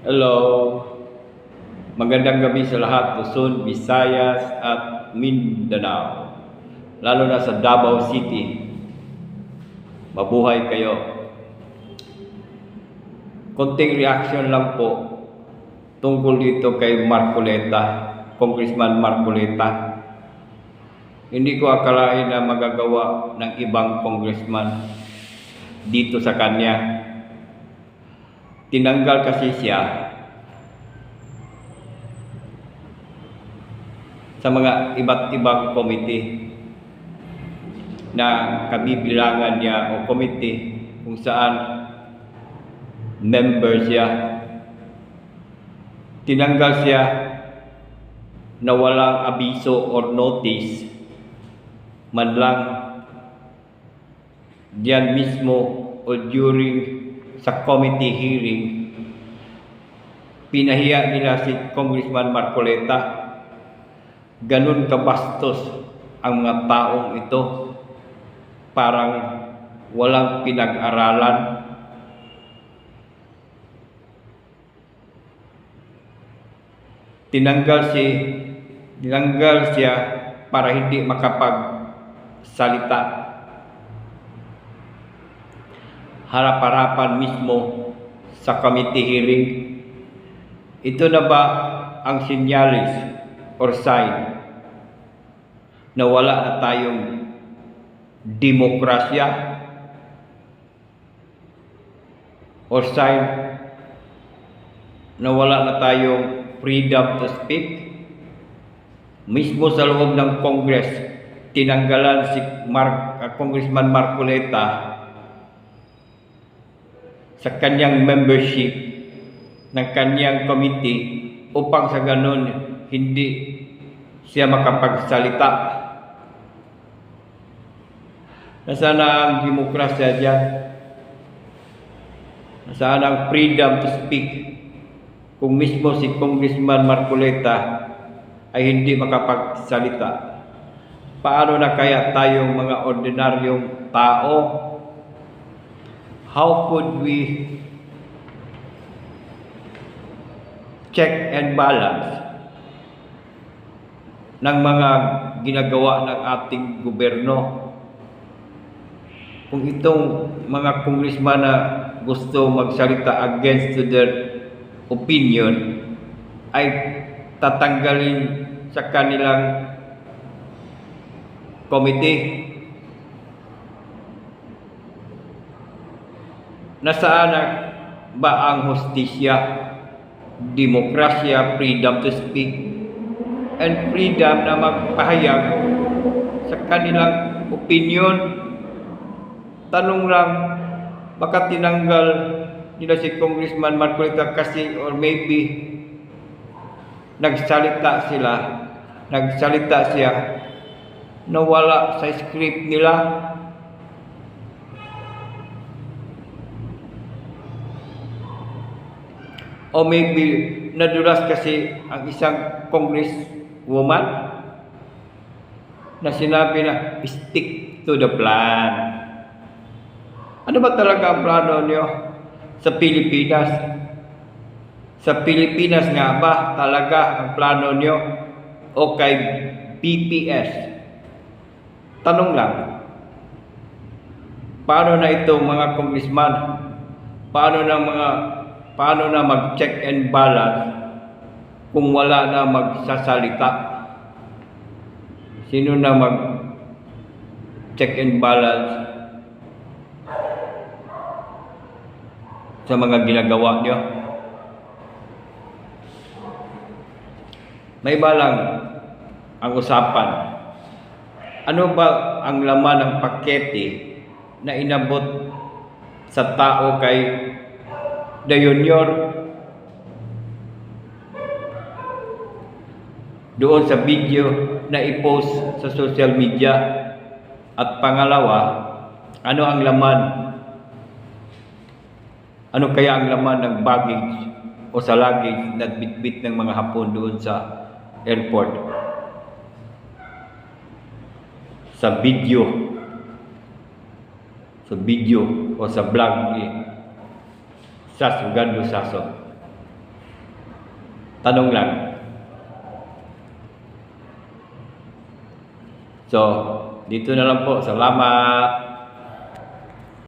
Hello, magandang gabi sa lahat, Luzon, Visayas at Mindanao, lalo na sa Davao City. Mabuhay kayo. Konting reaction lang po tungkol dito kay Marcoleta, Congressman Marcoleta. Hindi ko akalain na magagawa ng ibang congressman dito sa kanya. Tinanggal kasi siya sa mga iba't ibang komite na kabibilangan niya o komite kung saan member siya. Tinanggal siya na walang abiso or notice man lang diyan mismo o during sa committee hearing. Pinahiya nila si Congressman Marcoleta. Ganun kabastos ang mga taong ito, parang walang pinag-aralan. Tinanggal siya para hindi makapagsalita. Harap-harapan mismo sa committee hearing. Ito na ba ang sinyalis or sign na wala na tayong demokrasya or sign na wala na tayong freedom to speak? Mismo sa loob ng Congress, tinanggalan si Congressman Marcoleta sa kanyang membership ng kanyang committee upang sa ganun hindi siya makapagsalita. Nasaan ang demokrasya dyan? Nasaan ang freedom to speak kung mismo si Congressman Marcoleta ay hindi makapagsalita? Paano na kaya tayong mga ordinaryong tao? How could we check and balance ng mga ginagawa ng ating gobyerno kung itong mga congressman na gusto magsalita against to their opinion ay tatanggalin sa kanilang committee? Nasaan ba ang hustisya, demokrasya, freedom to speak, and freedom na magpahayag sa kanilang opinion? Tanong lang, baka tinanggal nila si Congressman Marcoleta kasi or maybe nagsalita siya na wala sa script nila. O maybe nadulas kasi ang isang congresswoman na sinabi na stick to the plan. Ano ba talaga ang plano niyo sa Pilipinas? Sa Pilipinas nga ba talaga ang plano niyo o kay PPS? Tanong lang. Paano na itong mga congressman? Paano na mag-check and balance kung wala na magsasalita? Sino na mag-check and balance sa mga ginagawa niyo? May balang ang usapan. Ano ba ang laman ng pakete na inabot sa tao kay De Junior doon sa video na i-post sa social media? At pangalawa, ano ang laman? Ano kaya ang laman ng baggage o sa luggage na bitbit ng mga Hapon doon sa airport? Sa video o sa vlog ni Sas Ugando Sason. Tanong lang. So, dito na lang po. Salamat.